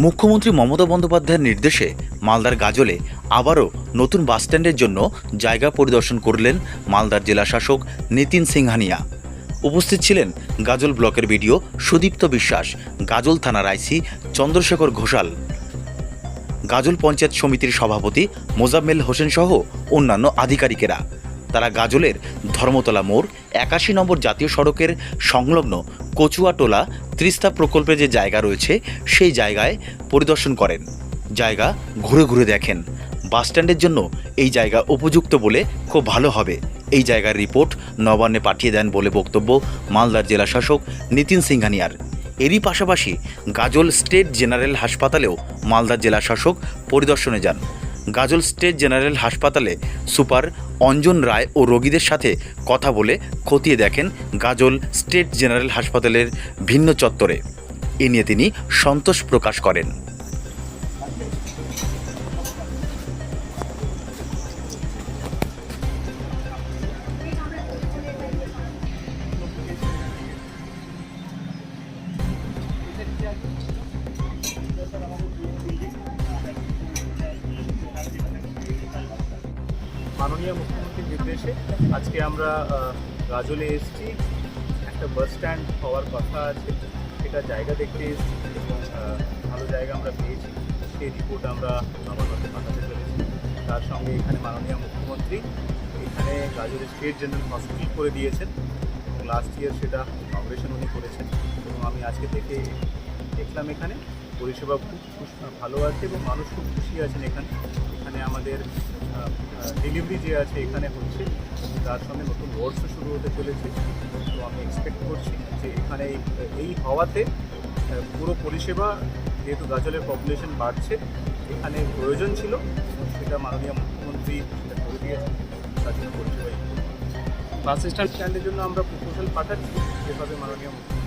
মুখ্যমন্ত্রী মমতা বন্দ্যোপাধ্যায়ের নির্দেশে মালদার গাজলে আবারও নতুন বাসস্ট্যান্ডের জন্য জায়গা পরিদর্শন করলেন মালদার জেলা শাসক নিতিন সিংহানিয়া। উপস্থিত ছিলেন গাজল ব্লকের বিডিও সুদীপ্ত বিশ্বাস, গাজল থানার আইসি চন্দ্রশেখর ঘোষাল, গাজল পঞ্চায়েত সমিতির সভাপতি মোজাম্মেল হোসেন সহ অন্যান্য আধিকারিকেরা। তারা গাজলের ধর্মতলা মোড় ৮১ নম্বর জাতীয় সড়কের সংলগ্ন কচুয়াটোলা ত্রিস্তা প্রকল্পে যে জায়গা রয়েছে সেই জায়গায় পরিদর্শন করেন। জায়গা ঘুরে ঘুরে দেখেন। বাসস্ট্যান্ডের জন্য এই জায়গা উপযুক্ত বলে খুব ভালো হবে। এই জায়গার রিপোর্ট নবান্নে পাঠিয়ে দেন বলে বক্তব্য মালদার জেলা শাসক নিতিন সিংহানিয়ার। এরই পাশাপাশি গাজল স্টেট জেনারেল হাসপাতালেও মালদার জেলা শাসক পরিদর্শনে যান। গাজল স্টেট জেনারেল হাসপাতালে সুপার অঞ্জন রায় ও রোগীদের সাথে কথা বলে খতিয়ে দেখেন গাজল স্টেট জেনারেল হাসপাতালের ভিন্ন চত্বরে। এ নিয়ে তিনি সন্তোষ প্রকাশ করেন। মাননীয় মুখ্যমন্ত্রীর নির্দেশে আজকে আমরা গাজলে এসেছি। একটা বাস স্ট্যান্ড হওয়ার কথা আছে, সেটা জায়গা দেখতে এসেছি এবং ভালো জায়গা আমরা পেয়েছি। সেই রিপোর্ট আমরা আমার কাছে পাঠাতে চলেছি। তার সঙ্গে এখানে মাননীয় মুখ্যমন্ত্রী এখানে গাজলের স্টেট জেনারেল হসপিটাল করে দিয়েছেন এবং লাস্ট ইয়ার সেটা অপারেশন উনি করেছেন এবং আমি আজকে থেকে দেখলাম এখানে পরিষেবা খুব ভালো আছে এবং মানুষ খুব খুশি আছেন। এখানে আমাদের ডেলিভারি যে আছে এখানে হচ্ছে, তার সঙ্গে নতুন ওয়ার্ডসও শুরু হতে চলেছে। তো আমি এক্সপেক্ট করছি যে এখানে এই হওয়াতে পুরো পরিষেবা, যেহেতু গাজলের পপুলেশন বাড়ছে, এখানে প্রয়োজন ছিল, সেটা মাননীয় মুখ্যমন্ত্রী সেটা করে দিয়েছেন। তার জন্য পরিষেবা বাস স্ট্যান্ডের জন্য আমরা প্রপোজাল পাঠাচ্ছি, যেভাবে মাননীয় মুখ্যমন্ত্রী